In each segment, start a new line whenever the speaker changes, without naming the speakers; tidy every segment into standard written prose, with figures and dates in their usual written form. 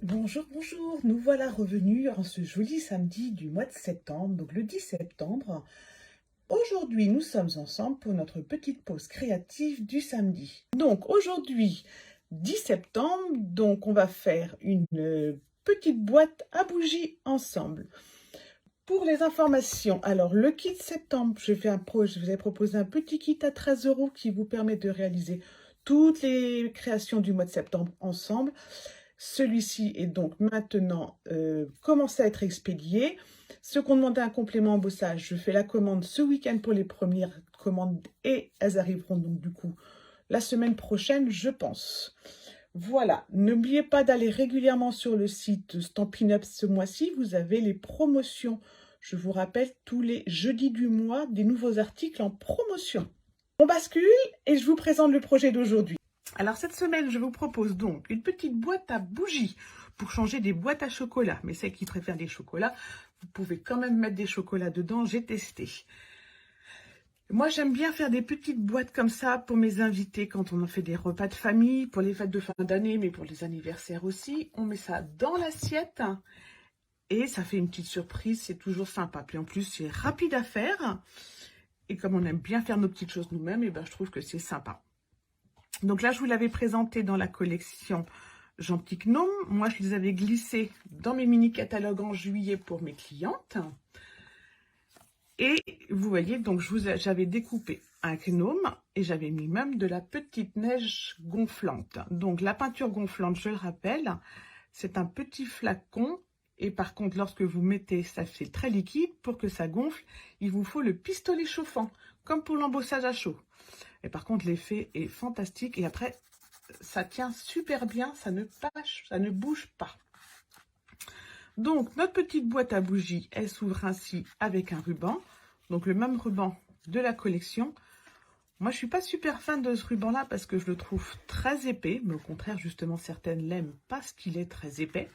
Bonjour, bonjour, nous voilà revenus en ce joli samedi du mois de septembre, donc le 10 septembre. Aujourd'hui, nous sommes ensemble pour notre petite pause créative du samedi. Donc aujourd'hui, 10 septembre, donc on va faire une petite boîte à bougies ensemble. Pour les informations, alors le kit septembre, je vous ai proposé un petit kit à 13 € qui vous permet de réaliser toutes les créations du mois de septembre ensemble. Celui-ci est donc maintenant commencé à être expédié. Ceux qui ont demandé un complément embossage, je fais la commande ce week-end pour les premières commandes et elles arriveront donc du coup la semaine prochaine, je pense. Voilà, n'oubliez pas d'aller régulièrement sur le site Stampin' Up ce mois-ci. Vous avez les promotions. Je vous rappelle, tous les jeudis du mois, des nouveaux articles en promotion. On bascule et je vous présente le projet d'aujourd'hui. Alors cette semaine, je vous propose donc une petite boîte à bougies pour changer des boîtes à chocolat. Mais celles qui préfèrent des chocolats, vous pouvez quand même mettre des chocolats dedans, j'ai testé. Moi, j'aime bien faire des petites boîtes comme ça pour mes invités quand on en fait des repas de famille, pour les fêtes de fin d'année, mais pour les anniversaires aussi. On met ça dans l'assiette et ça fait une petite surprise, c'est toujours sympa. Puis en plus, c'est rapide à faire. Et comme on aime bien faire nos petites choses nous-mêmes, et ben, je trouve que c'est sympa. Donc là, je vous l'avais présenté dans la collection Gentil Gnome. Moi, je les avais glissés dans mes mini-catalogues en juillet pour mes clientes. Et vous voyez, donc j'avais découpé un gnome et j'avais mis même de la petite neige gonflante. Donc la peinture gonflante, je le rappelle, c'est un petit flacon. Et par contre, lorsque vous mettez, ça fait très liquide. Pour que ça gonfle, il vous faut le pistolet chauffant, comme pour l'embossage à chaud. Et par contre, l'effet est fantastique. Et après, ça tient super bien, ça ne bouge pas. Donc, notre petite boîte à bougies, elle s'ouvre ainsi avec un ruban. Donc, le même ruban de la collection. Moi, je ne suis pas super fan de ce ruban-là parce que je le trouve très épais. Mais au contraire, justement, certaines l'aiment parce qu'il est très épais.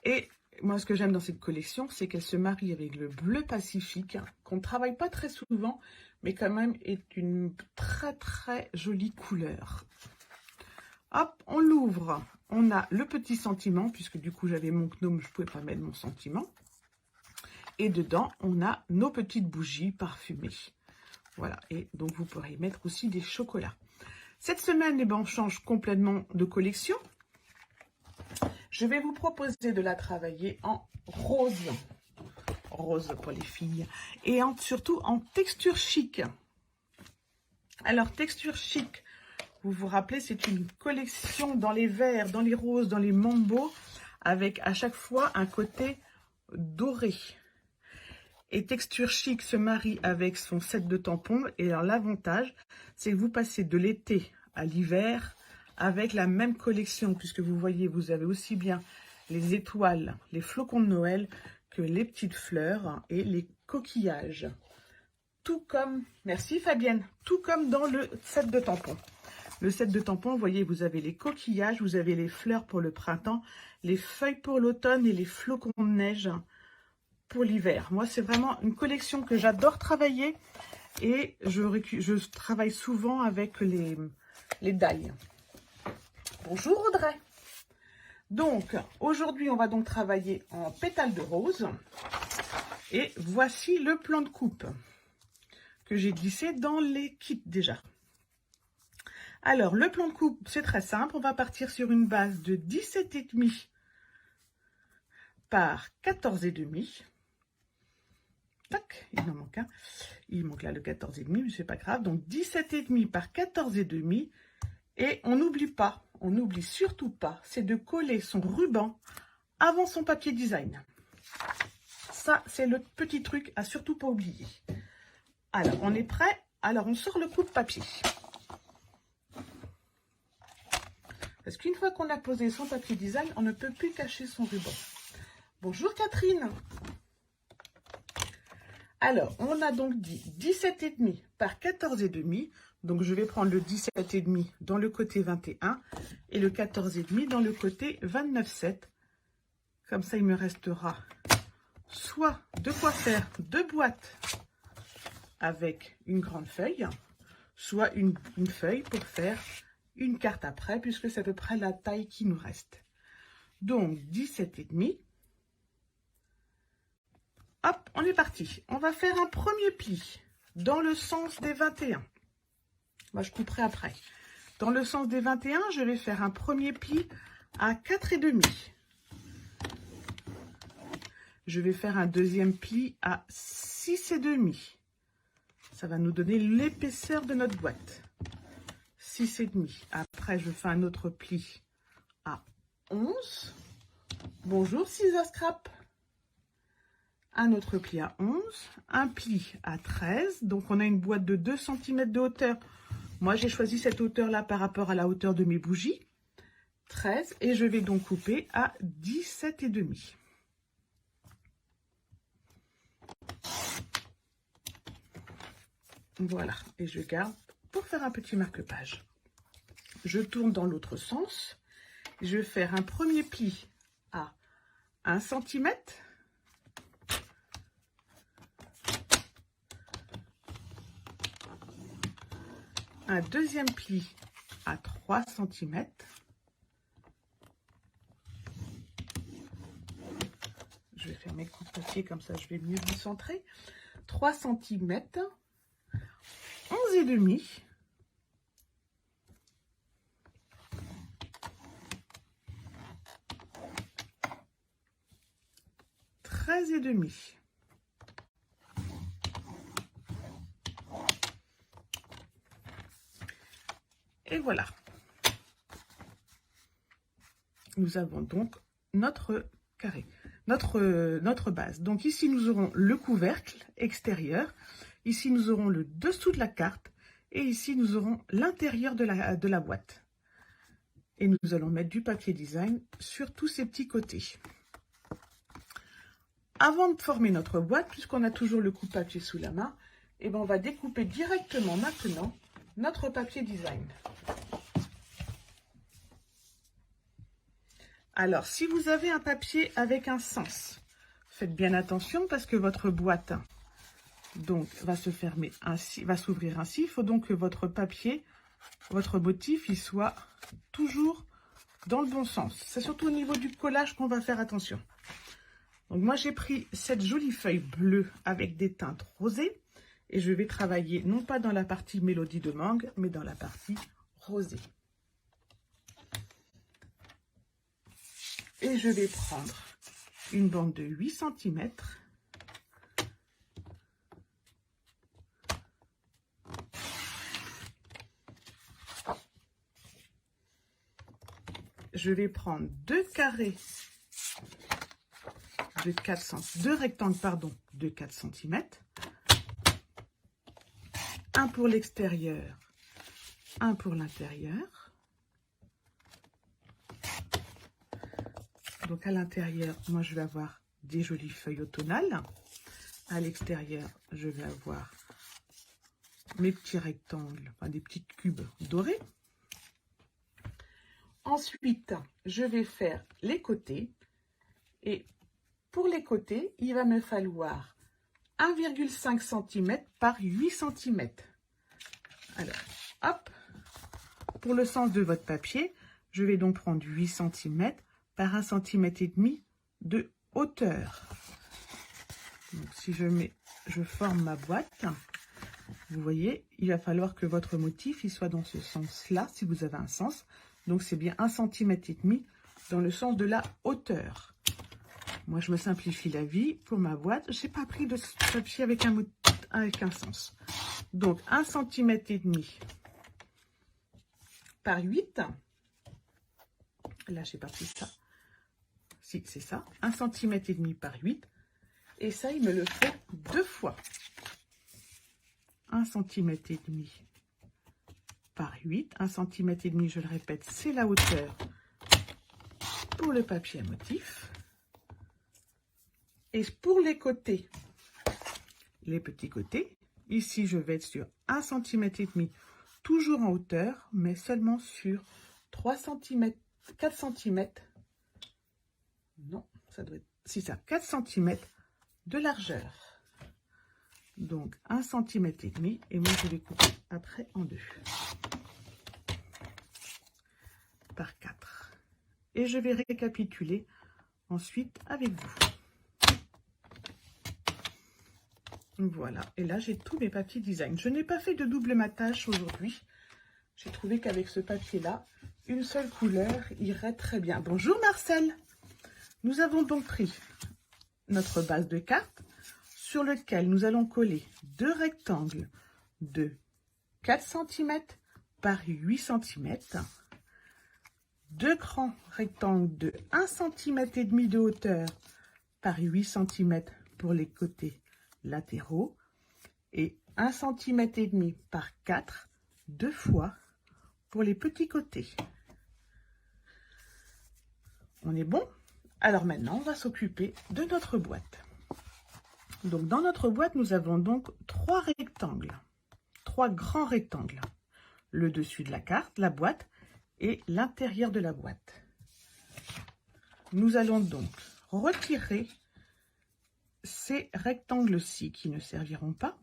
Et moi, ce que j'aime dans cette collection, c'est qu'elle se marie avec le bleu Pacifique, qu'on ne travaille pas très souvent, mais quand même est une très très jolie couleur. Hop, on l'ouvre. On a le petit sentiment, puisque du coup j'avais mon gnome, je ne pouvais pas mettre mon sentiment. Et dedans, on a nos petites bougies parfumées. Voilà, et donc vous pourrez y mettre aussi des chocolats. Cette semaine, eh ben, on change complètement de collection. Je vais vous proposer de la travailler en rose. Rose pour les filles. Et surtout en texture chic. Alors, texture chic, vous vous rappelez, c'est une collection dans les verts, dans les roses, dans les mambos, avec à chaque fois un côté doré. Et texture chic se marie avec son set de tampons. Et alors, l'avantage, c'est que vous passez de l'été à l'hiver avec la même collection, puisque vous voyez, vous avez aussi bien les étoiles, les flocons de Noël, que les petites fleurs et les coquillages. Tout comme, merci Fabienne, tout comme dans le set de tampons. Le set de tampons, vous voyez, vous avez les coquillages, vous avez les fleurs pour le printemps, les feuilles pour l'automne et les flocons de neige pour l'hiver. Moi, c'est vraiment une collection que j'adore travailler et je travaille souvent avec les die. Bonjour Audrey. Donc, aujourd'hui, on va donc travailler en pétales de rose. Et voici le plan de coupe que j'ai glissé dans les kits déjà. Alors, le plan de coupe, c'est très simple. On va partir sur une base de 17,5 par 14,5. Tac, il en manque un. Il manque là le 14,5, mais c'est pas grave. Donc, 17,5 par 14,5. Et on n'oublie pas, on n'oublie surtout pas, c'est de coller son ruban avant son papier design. Ça, c'est le petit truc à surtout pas oublier. Alors, on est prêt? Alors, on sort le coupe-papier. Parce qu'une fois qu'on a posé son papier design, on ne peut plus cacher son ruban. Bonjour Catherine. Alors, on a donc dit 17,5 par 14,5. Donc, je vais prendre le 17,5 dans le côté 21 et le 14,5 dans le côté 29,7. Comme ça, il me restera soit de quoi faire deux boîtes avec une grande feuille, soit une feuille pour faire une carte après, puisque c'est à peu près la taille qui nous reste. Donc 17,5. Hop, on est parti. On va faire un premier pli dans le sens des 21. Moi, je couperai après. Dans le sens des 21, je vais faire un premier pli à 4,5. Je vais faire un deuxième pli à 6,5. Ça va nous donner l'épaisseur de notre boîte. 6,5. Après, je fais un autre pli à 11. Bonjour, Scissor Scrap. Un autre pli à 11. Un pli à 13. Donc, on a une boîte de 2 cm de hauteur. Moi, j'ai choisi cette hauteur-là par rapport à la hauteur de mes bougies. 13. Et je vais donc couper à 17,5. Voilà, et je garde pour faire un petit marque-page. Je tourne dans l'autre sens. Je vais faire un premier pli à 1 cm. Un deuxième pli à 3 cm. Je vais faire mes coups de papier comme ça, je vais mieux vous centrer. 3 cm. 11,5. 13,5. Et voilà. Nous avons donc notre carré, notre base. Donc ici, nous aurons le couvercle extérieur. Ici, nous aurons le dessous de la carte. Et ici, nous aurons l'intérieur de la boîte. Et nous allons mettre du papier design sur tous ces petits côtés. Avant de former notre boîte, puisqu'on a toujours le coupe-papier sous la main, et ben on va découper directement maintenant notre papier design. Alors, si vous avez un papier avec un sens, faites bien attention parce que votre boîte donc va se fermer ainsi, va s'ouvrir ainsi. Il faut donc que votre papier, votre motif, il soit toujours dans le bon sens. C'est surtout au niveau du collage qu'on va faire attention. Donc moi j'ai pris cette jolie feuille bleue avec des teintes rosées et je vais travailler non pas dans la partie mélodie de mangue, mais dans la partie rosée. Et je vais prendre une bande de 8 cm. Je vais prendre deux carrés de 4 cm, deux rectangles pardon, de 4 cm. Un pour l'extérieur, un pour l'intérieur. Donc à l'intérieur, moi je vais avoir des jolies feuilles automnales. À l'extérieur, je vais avoir mes petits rectangles, enfin des petits cubes dorés. Ensuite, je vais faire les côtés. Et pour les côtés, il va me falloir 1,5 cm par 8 cm. Alors, hop, pour le sens de votre papier, je vais donc prendre 8 cm par 1,5 cm de hauteur. Donc, si je forme ma boîte, vous voyez, il va falloir que votre motif il soit dans ce sens-là, si vous avez un sens. Donc, c'est bien 1,5 cm dans le sens de la hauteur. Moi, je me simplifie la vie. Pour ma boîte, je n'ai pas pris de papier avec un sens. Donc, 1,5 cm par 8. Là, je n'ai pas pris ça. Si, c'est ça. 1,5 cm par 8. Et ça, il me le fait deux fois. 1,5 cm par 8. 1,5 cm, je le répète, c'est la hauteur pour le papier à motif. Et pour les côtés, les petits côtés, ici, je vais être sur 1,5 cm, toujours en hauteur, mais seulement sur 3 cm, 4 cm. Non, ça doit être, si ça, 4 cm de largeur. Donc, 1,5 cm, et moi, je vais couper après en deux. Par 4. et je vais récapituler ensuite avec vous. Voilà, et là j'ai tous mes papiers design. Je n'ai pas fait de double matage aujourd'hui. J'ai trouvé qu'avec ce papier-là, une seule couleur irait très bien. Bonjour Marcel. Nous avons donc pris notre base de cartes sur lequel nous allons coller deux rectangles de 4 cm par 8 cm, deux grands rectangles de 1,5 cm de hauteur par 8 cm pour les côtés latéraux et 1,5 cm par 4 deux fois pour les petits côtés. On est bon? Alors maintenant, on va s'occuper de notre boîte. Donc dans notre boîte, nous avons donc trois rectangles, trois grands rectangles. Le dessus de la carte, la boîte et l'intérieur de la boîte. Nous allons donc retirer ces rectangles-ci qui ne serviront pas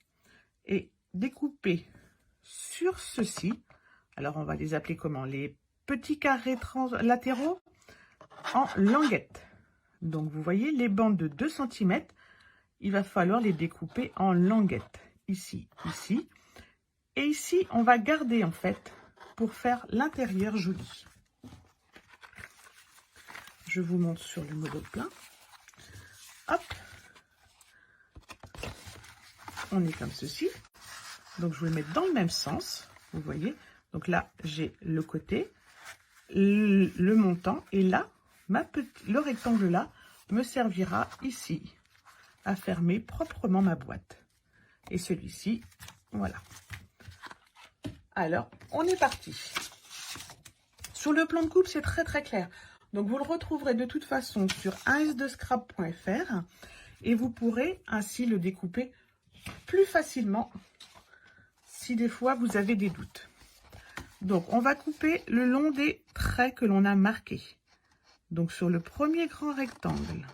et découper sur ceux-ci. Alors on va les appeler comment? Les petits carrés latéraux en languettes. Donc vous voyez les bandes de 2 cm, il va falloir les découper en languettes. Ici, ici. Et ici, on va garder en fait pour faire l'intérieur joli. Je vous montre sur le modèle plein. Hop. On est comme ceci. Donc je vais le mettre dans le même sens. Vous voyez. Donc là, j'ai le côté, le montant. Et là, le rectangle là me servira ici à fermer proprement ma boîte. Et celui-ci, voilà. Alors, on est parti. Sur le plan de coupe, c'est très très clair. Donc, vous le retrouverez de toute façon sur 1s2scrap.fr et vous pourrez ainsi le découper plus facilement si des fois vous avez des doutes. Donc, on va couper le long des traits que l'on a marqués. Donc, sur le premier grand rectangle,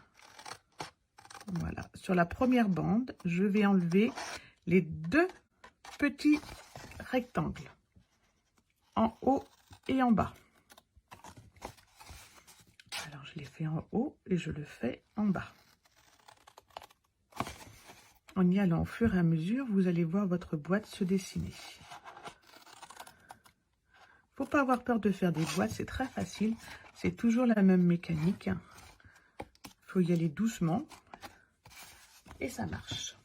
voilà, sur la première bande, je vais enlever les deux petits rectangles en haut et en bas. Alors, je les fais en haut et je le fais en bas. En y allant au fur et à mesure, vous allez voir votre boîte se dessiner. Faut pas avoir peur de faire des boîtes, c'est très facile. C'est toujours la même mécanique. Il faut y aller doucement. Et ça marche.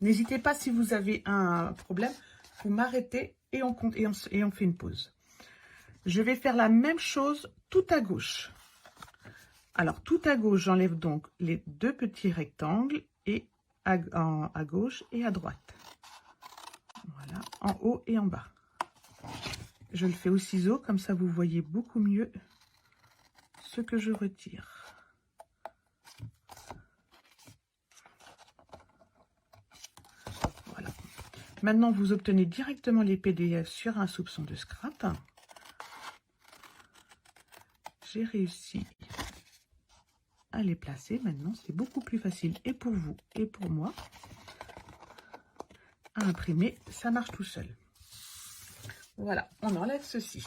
N'hésitez pas, si vous avez un problème, vous m'arrêtez et on compte et on fait une pause. Je vais faire la même chose tout à gauche. Alors, tout à gauche, j'enlève donc les deux petits rectangles et à gauche et à droite. Voilà, en haut et en bas. Je le fais au ciseau, comme ça vous voyez beaucoup mieux ce que je retire. Voilà. Maintenant, vous obtenez directement les PDF sur un soupçon de scrap. J'ai réussi à les placer. Maintenant, c'est beaucoup plus facile et pour vous et pour moi à imprimer. Ça marche tout seul. Voilà, on enlève ceci.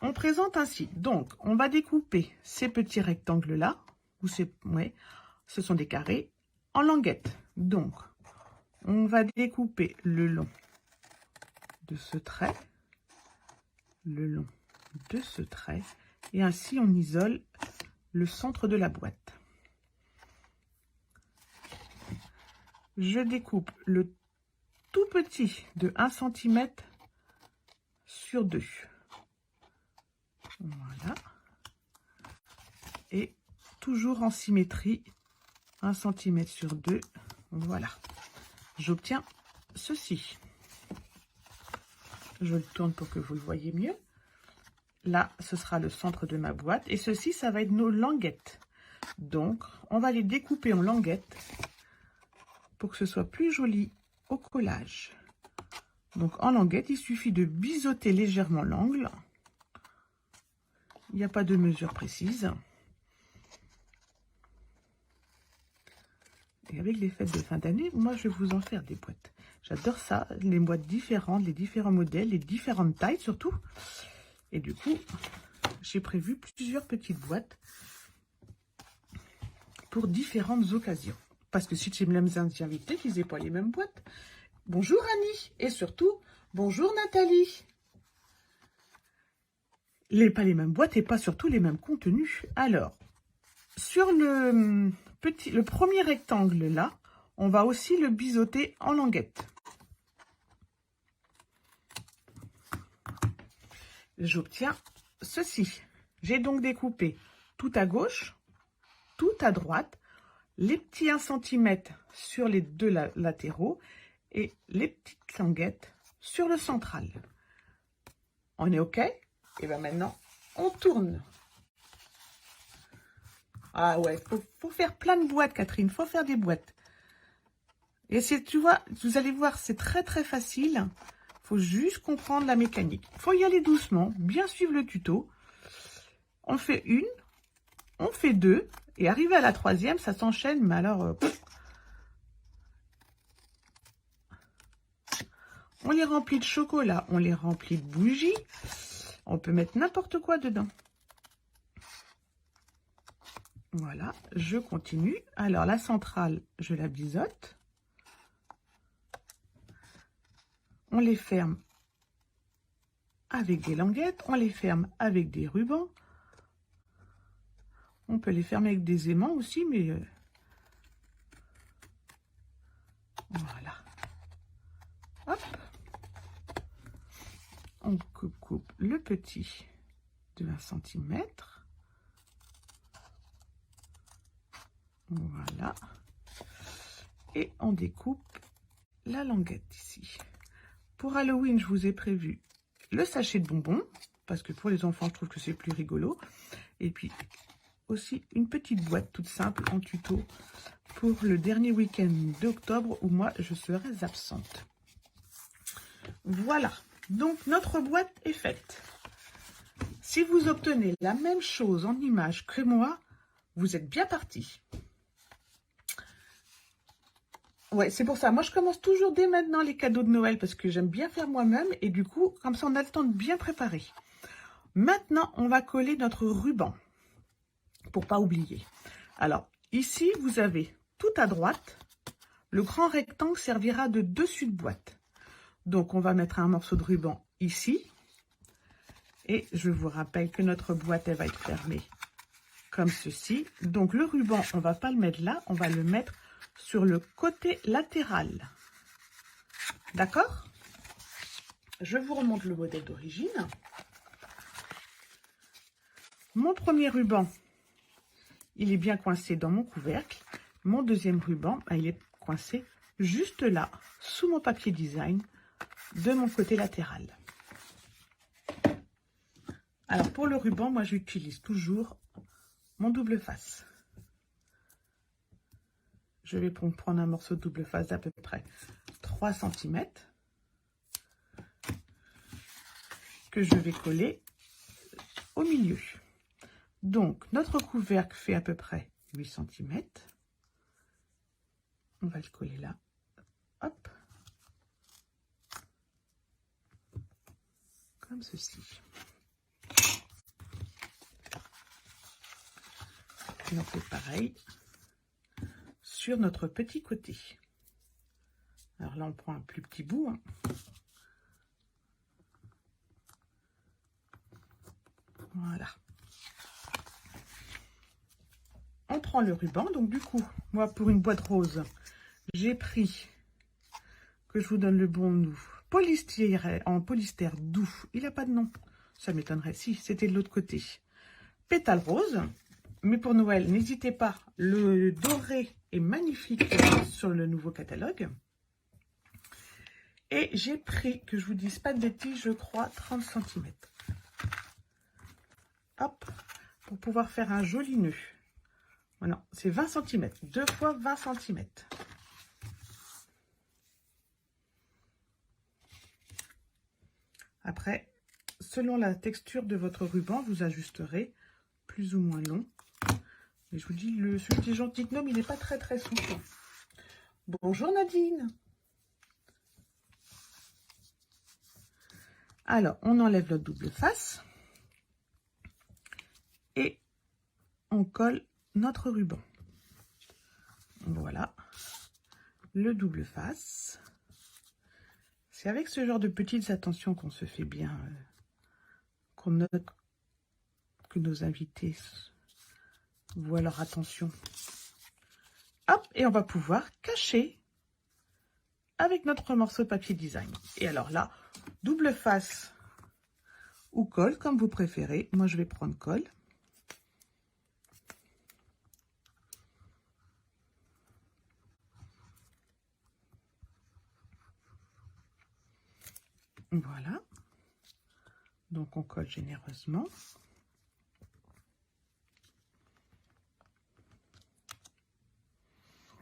On présente ainsi. Donc, on va découper ces petits rectangles-là, ou ce sont des carrés, en languettes. Donc, on va découper le long de ce trait, le long de ce trait, et ainsi on isole le centre de la boîte. Je découpe le tout petit de 1 cm sur 2. Voilà. Et toujours en symétrie, 1 cm sur 2. Voilà. J'obtiens ceci. Je le tourne pour que vous le voyez mieux. Là, ce sera le centre de ma boîte. Et ceci, ça va être nos languettes. Donc, on va les découper en languettes pour que ce soit plus joli au collage. Donc, en languettes, il suffit de biseauter légèrement l'angle. Il n'y a pas de mesure précise. Et avec les fêtes de fin d'année, moi, je vais vous en faire des boîtes. J'adore ça, les boîtes différentes, les différents modèles, les différentes tailles surtout. Et du coup, j'ai prévu plusieurs petites boîtes pour différentes occasions. Parce que si tu me les invités, qu'ils n'aient pas les mêmes boîtes. Bonjour Annie, et surtout, bonjour Nathalie. Pas les mêmes boîtes et pas surtout les mêmes contenus. Alors, sur le premier rectangle là, on va aussi le biseauter en languette. J'obtiens ceci. J'ai donc découpé tout à gauche, tout à droite, les petits 1 cm sur les deux latéraux et les petites languettes sur le central. On est OK? Et bien maintenant, on tourne. Ah ouais, faut faire plein de boîtes, Catherine. Faut faire des boîtes. Et tu vois, vous allez voir, c'est très très facile. Faut juste comprendre la mécanique. Faut y aller doucement, bien suivre le tuto. On fait une, on fait deux, et arrivé à la troisième, ça s'enchaîne, mais alors... on les remplit de chocolat, on les remplit de bougies. On peut mettre n'importe quoi dedans. Voilà, je continue. Alors, la centrale, je la biseaute. On les ferme avec des languettes. On les ferme avec des rubans. On peut les fermer avec des aimants aussi, mais... voilà. Hop. On coupe le petit de 1 cm. Voilà. Et on découpe la languette ici. Pour Halloween, je vous ai prévu le sachet de bonbons, parce que pour les enfants, je trouve que c'est plus rigolo. Et puis aussi une petite boîte toute simple en tuto pour le dernier week-end d'octobre où moi, je serai absente. Voilà, donc notre boîte est faite. Si vous obtenez la même chose en image que moi, vous êtes bien parti. Ouais, c'est pour ça. Moi, je commence toujours dès maintenant les cadeaux de Noël parce que j'aime bien faire moi-même. Et du coup, comme ça, on a le temps de bien préparer. Maintenant, on va coller notre ruban pour pas oublier. Alors, ici, vous avez tout à droite. Le grand rectangle servira de dessus de boîte. Donc, on va mettre un morceau de ruban ici. Et je vous rappelle que notre boîte, elle va être fermée comme ceci. Donc, le ruban, on ne va pas le mettre là. On va le mettre sur le côté latéral. D'accord? Je vous remonte le modèle d'origine. Mon premier ruban, il est bien coincé dans mon couvercle. Mon deuxième ruban, il est coincé juste là, sous mon papier design, de mon côté latéral. Alors, pour le ruban, moi, j'utilise toujours mon double face. Je vais prendre un morceau de double face d'à peu près 3 cm que je vais coller au milieu. Donc, notre couvercle fait à peu près 8 cm. On va le coller là. Hop. Comme ceci. Et on fait pareil sur notre petit côté. Alors là, on prend un plus petit bout. Hein. Voilà. On prend le ruban. Donc du coup, moi pour une boîte rose, j'ai pris, que je vous donne le bon nom, en polyester doux. Il n'a pas de nom. Ça m'étonnerait si c'était de l'autre côté. Pétale rose. Mais pour Noël, n'hésitez pas, le doré est magnifique sur le nouveau catalogue. Et j'ai pris, que je vous dise pas de bêtises, je crois 30 cm. Hop, pour pouvoir faire un joli nœud. Voilà, c'est 20 cm, 2 fois 20 cm. Après, selon la texture de votre ruban, vous ajusterez plus ou moins long. Et je vous dis, ce petit gentil gnome, il n'est pas très très souple. Bonjour Nadine. Alors, on enlève notre double face. et on colle notre ruban. Voilà, le double face. C'est avec ce genre de petites attentions qu'on se fait bien, qu'on note que nos invités voient leur attention. Hop, et on va pouvoir cacher avec notre morceau de papier design. Et alors là, double face ou colle, comme vous préférez. Moi, je vais prendre colle. Voilà. Donc, on colle généreusement.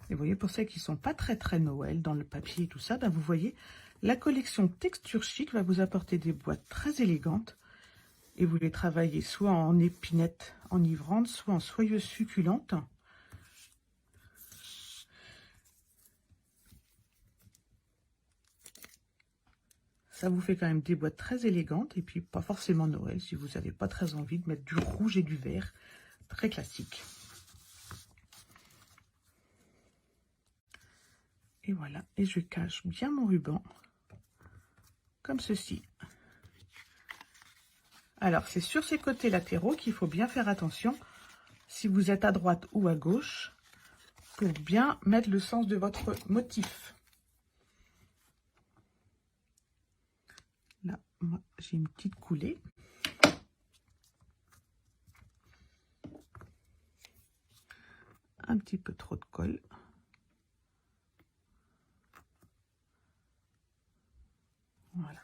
Et vous voyez, pour ceux qui ne sont pas très Noël dans le papier et tout ça, ben vous voyez, la collection Texture Chic va vous apporter des boîtes très élégantes. Et vous les travaillez soit en épinette enivrante, soit en soyeuse succulente. Ça vous fait quand même des boîtes très élégantes et puis pas forcément Noël si vous n'avez pas très envie de mettre du rouge et du vert. Très classique. Et voilà, et je cache bien mon ruban comme ceci. Alors c'est sur ces côtés latéraux qu'il faut bien faire attention si vous êtes à droite ou à gauche pour bien mettre le sens de votre motif. Là, moi, j'ai une petite coulée. Un petit peu trop de colle. Voilà.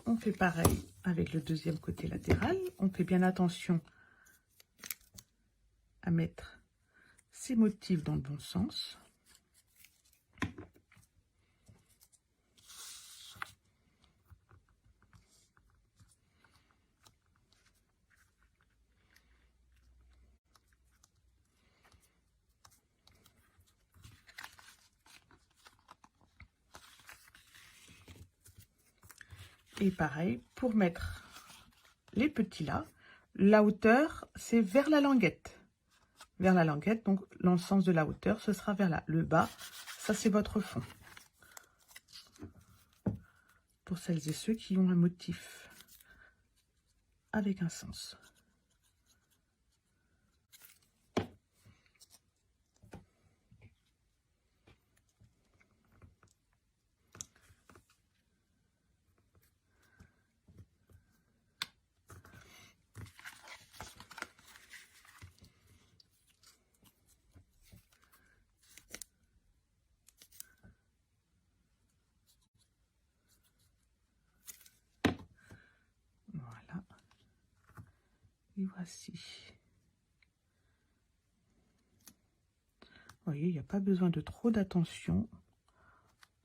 On fait pareil avec le deuxième côté latéral. On fait bien attention à mettre ces motifs dans le bon sens. Et pareil, pour mettre les petits là, la hauteur, c'est vers la languette. Vers la languette, donc dans le sens de la hauteur, ce sera vers là. Le bas, ça c'est votre fond. Pour celles et ceux qui ont un motif avec un sens. Voilà. Et voici. Vous voyez, il n'y a pas besoin de trop d'attention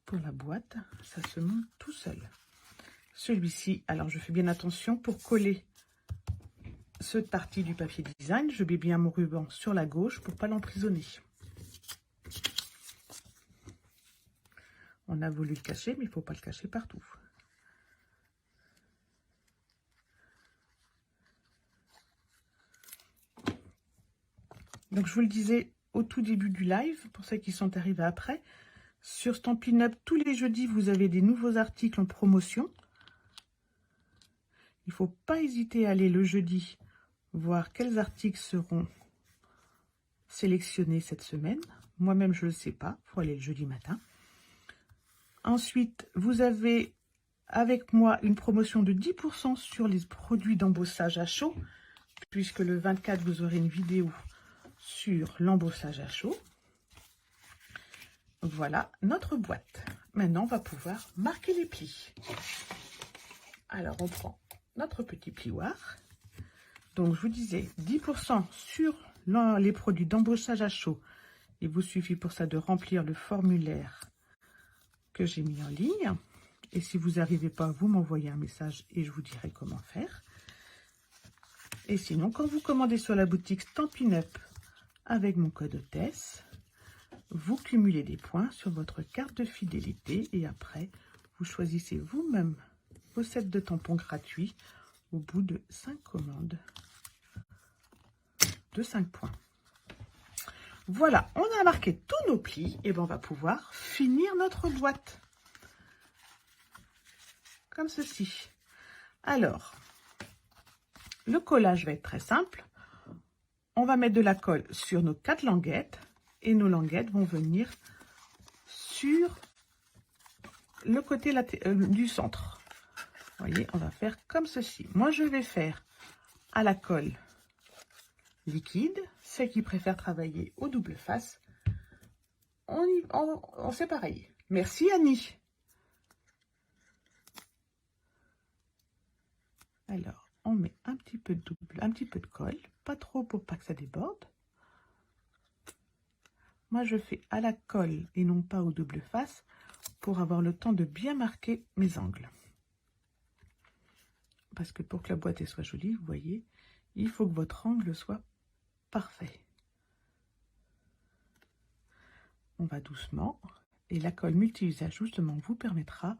pour la boîte. Ça se monte tout seul. Celui-ci, alors je fais bien attention pour coller cette partie du papier design. Je mets bien mon ruban sur la gauche pour ne pas l'emprisonner. On a voulu le cacher, mais il ne faut pas le cacher partout. Donc je vous le disais au tout début du live, pour ceux qui sont arrivés après, sur Stampin' Up, tous les jeudis, vous avez des nouveaux articles en promotion. Il ne faut pas hésiter à aller le jeudi voir quels articles seront sélectionnés cette semaine. Moi-même, je ne le sais pas. Il faut aller le jeudi matin. Ensuite, vous avez avec moi une promotion de 10% sur les produits d'embossage à chaud, puisque le 24, vous aurez une vidéo sur l'embossage à chaud. Voilà notre boîte. Maintenant, on va pouvoir marquer les plis. Alors, on prend notre petit plioir. Donc, je vous disais 10% sur les produits d'embossage à chaud. Il vous suffit pour ça de remplir le formulaire que j'ai mis en ligne. Et si vous n'arrivez pas, vous m'envoyez un message et je vous dirai comment faire. Et sinon, quand vous commandez sur la boutique Stampin' Up avec mon code hôtesse, vous cumulez des points sur votre carte de fidélité et après, vous choisissez vous-même vos sets de tampons gratuits au bout de 5 commandes de 5 points. Voilà, on a marqué tous nos plis et ben on va pouvoir finir notre boîte. Comme ceci. Alors, le collage va être très simple. On va mettre de la colle sur nos 4 languettes et nos languettes vont venir sur le côté du centre. Vous voyez, on va faire comme ceci. Moi, je vais faire à la colle liquide. Ceux qui préfèrent travailler au double face, on fait pareil. Merci Annie. Alors, on met un petit peu de colle, pas trop pour pas que ça déborde. Moi, je fais à la colle et non pas au double face pour avoir le temps de bien marquer mes angles. Parce que pour que la boîte soit jolie, vous voyez, il faut que votre angle soit parfait. On va doucement et la colle multi-usage justement vous permettra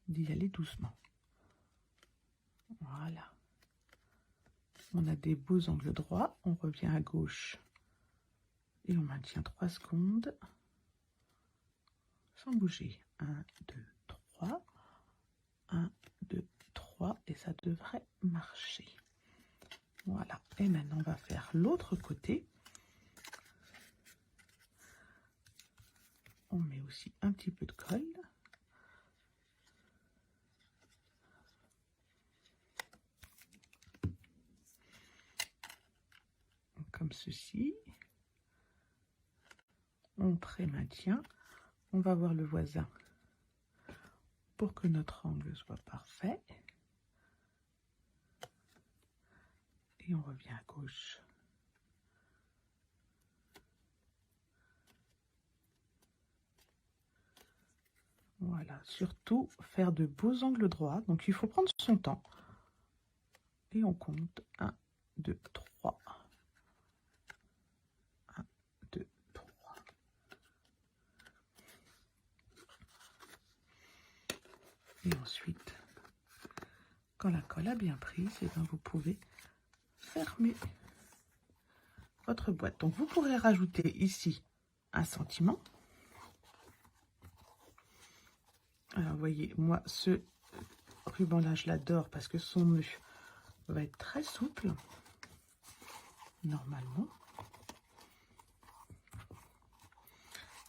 d'y aller doucement. Voilà. On a des beaux angles droits. On revient à gauche et on maintient 3 secondes sans bouger. 1, 2, 3. 1, 2, 3 et ça devrait marcher. Voilà. Et maintenant, on va faire l'autre côté. On met aussi un petit peu de colle. Comme ceci. On pré-maintient. On va voir le voisin pour que notre angle soit parfait. Et on revient à gauche. Voilà, surtout faire de beaux angles droits. Donc il faut prendre son temps. Et on compte 1, 2, 3. 1, 2, 3. Et ensuite, quand la colle a bien prise, et bien vous pouvez fermer votre boîte. Donc vous pourrez rajouter ici un sentiment. Alors vous voyez, moi ce ruban là je l'adore parce que son nœud va être très souple normalement.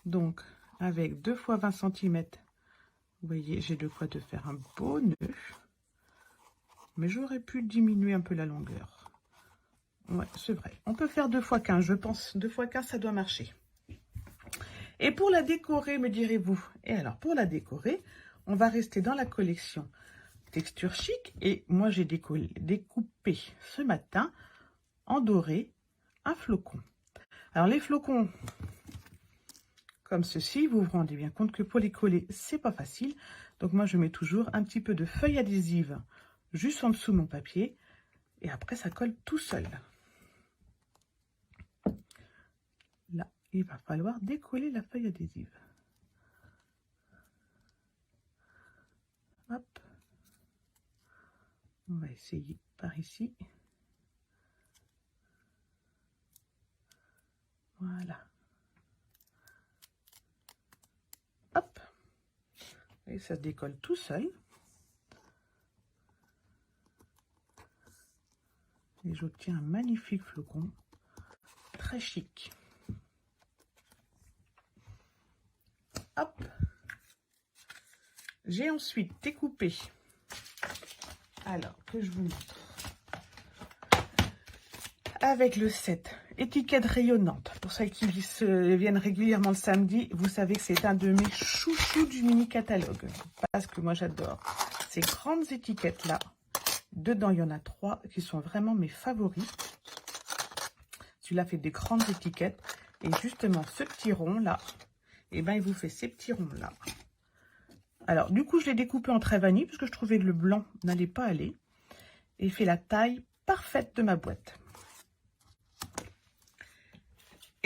Donc avec 2 fois 20 cm, vous voyez, j'ai de quoi de faire un beau nœud. Mais j'aurais pu diminuer un peu la longueur. Ouais, c'est vrai. On peut faire 2 fois 15, je pense. 2 fois 15, ça doit marcher. Et pour la décorer, me direz-vous? Et alors, pour la décorer, on va rester dans la collection Texture Chic. Et moi, j'ai découpé ce matin en doré un flocon. Alors, les flocons, comme ceci, vous vous rendez bien compte que pour les coller, c'est pas facile. Donc, moi, je mets toujours un petit peu de feuille adhésive juste en dessous de mon papier. Et après, ça colle tout seul. Là, il va falloir décoller la feuille adhésive. Hop. On va essayer par ici. Voilà. Hop. Et ça se décolle tout seul. Et j'obtiens un magnifique flocon. Très chic. Hop. J'ai ensuite découpé. Alors, que je vous montre. Avec le set étiquette rayonnante. Pour celles qui viennent régulièrement le samedi, vous savez que c'est un de mes chouchous du mini catalogue. Parce que moi j'adore ces grandes étiquettes là. Dedans, il y en a 3 qui sont vraiment mes favoris. Celui-là fait des grandes étiquettes. Et justement, ce petit rond là, et ben il vous fait ces petits ronds là. Alors, du coup, je l'ai découpé en trait vanille parce que je trouvais que le blanc n'allait pas aller. Et il fait la taille parfaite de ma boîte.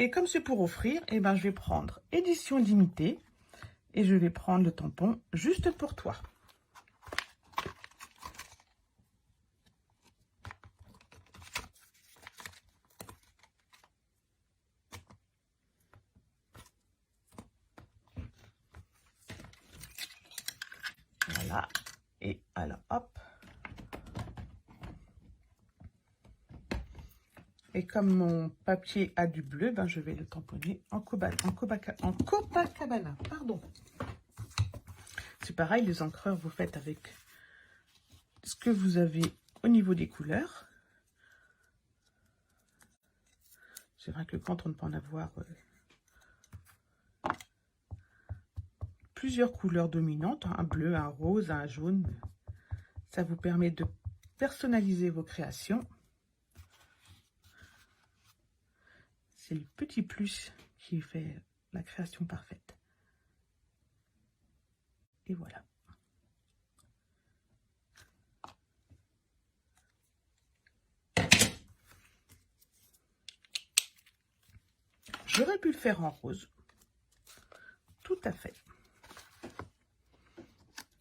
Et comme c'est pour offrir, eh ben, je vais prendre édition limitée et je vais prendre le tampon juste pour toi. Voilà. Et alors, hop. Et comme mon papier a du bleu, ben je vais le tamponner en Copacabana. Pardon. C'est pareil, les encreurs, vous faites avec ce que vous avez au niveau des couleurs. C'est vrai que quand on peut en avoir plusieurs couleurs dominantes, un bleu, un rose, un jaune, ça vous permet de personnaliser vos créations. C'est le petit plus qui fait la création parfaite. Et voilà. J'aurais pu le faire en rose. Tout à fait.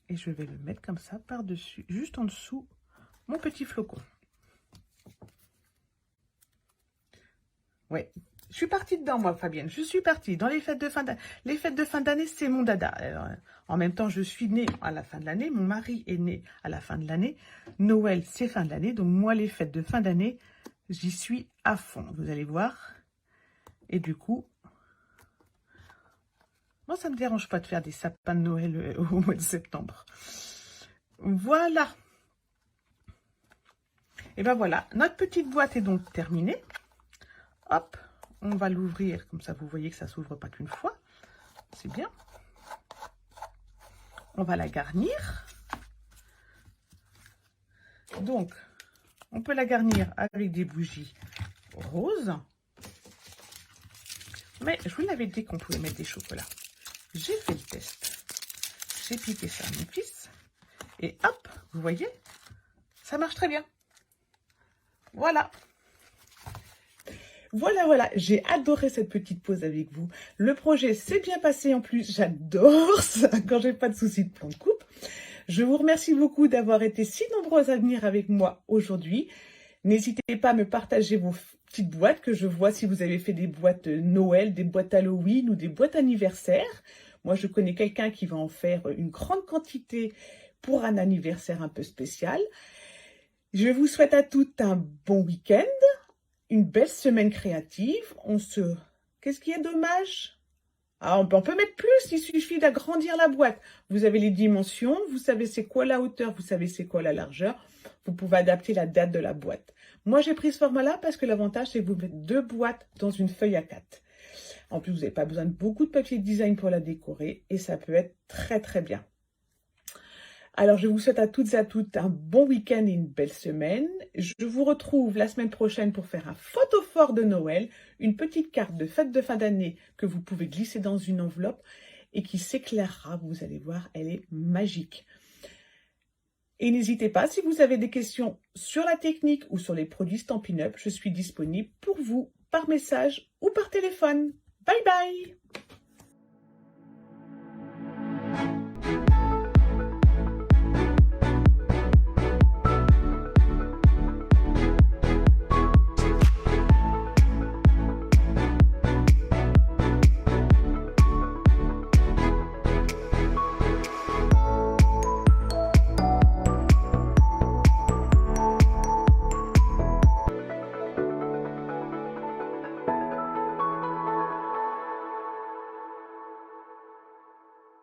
Et je vais le mettre comme ça par-dessus, juste en dessous, mon petit flocon. Ouais, je suis partie dedans, moi, Fabienne. Je suis partie dans les fêtes de fin d'année. Les fêtes de fin d'année, c'est mon dada. Alors, en même temps, je suis née à la fin de l'année. Mon mari est né à la fin de l'année. Noël, c'est fin de l'année. Donc, moi, les fêtes de fin d'année, j'y suis à fond. Vous allez voir. Et du coup, moi, ça ne me dérange pas de faire des sapins de Noël au mois de septembre. Voilà. Et ben voilà, notre petite boîte est donc terminée. Hop, on va l'ouvrir, comme ça vous voyez que ça s'ouvre pas qu'une fois. C'est bien. On va la garnir. Donc, on peut la garnir avec des bougies roses. Mais je vous l'avais dit qu'on pouvait mettre des chocolats. J'ai fait le test. J'ai piqué ça à mon fils. Et hop, vous voyez, ça marche très bien. Voilà. Voilà, j'ai adoré cette petite pause avec vous. Le projet s'est bien passé en plus, j'adore ça quand j'ai pas de soucis de plan de coupe. Je vous remercie beaucoup d'avoir été si nombreuses à venir avec moi aujourd'hui. N'hésitez pas à me partager vos petites boîtes, que je vois si vous avez fait des boîtes Noël, des boîtes Halloween ou des boîtes anniversaire. Moi, je connais quelqu'un qui va en faire une grande quantité pour un anniversaire un peu spécial. Je vous souhaite à toutes un bon week-end. Une belle semaine créative. Qu'est-ce qui est dommage? Ah, on peut mettre plus, il suffit d'agrandir la boîte. Vous avez les dimensions, vous savez c'est quoi la hauteur, vous savez c'est quoi la largeur. Vous pouvez adapter la date de la boîte. Moi, j'ai pris ce format-là parce que l'avantage, c'est que vous mettez 2 boîtes dans une feuille A4. En plus, vous n'avez pas besoin de beaucoup de papier de design pour la décorer et ça peut être très, très bien. Alors, je vous souhaite à toutes et à toutes un bon week-end et une belle semaine. Je vous retrouve la semaine prochaine pour faire un photophore de Noël, une petite carte de fête de fin d'année que vous pouvez glisser dans une enveloppe et qui s'éclairera. Vous allez voir, elle est magique. Et n'hésitez pas, si vous avez des questions sur la technique ou sur les produits Stampin' Up, je suis disponible pour vous par message ou par téléphone. Bye bye!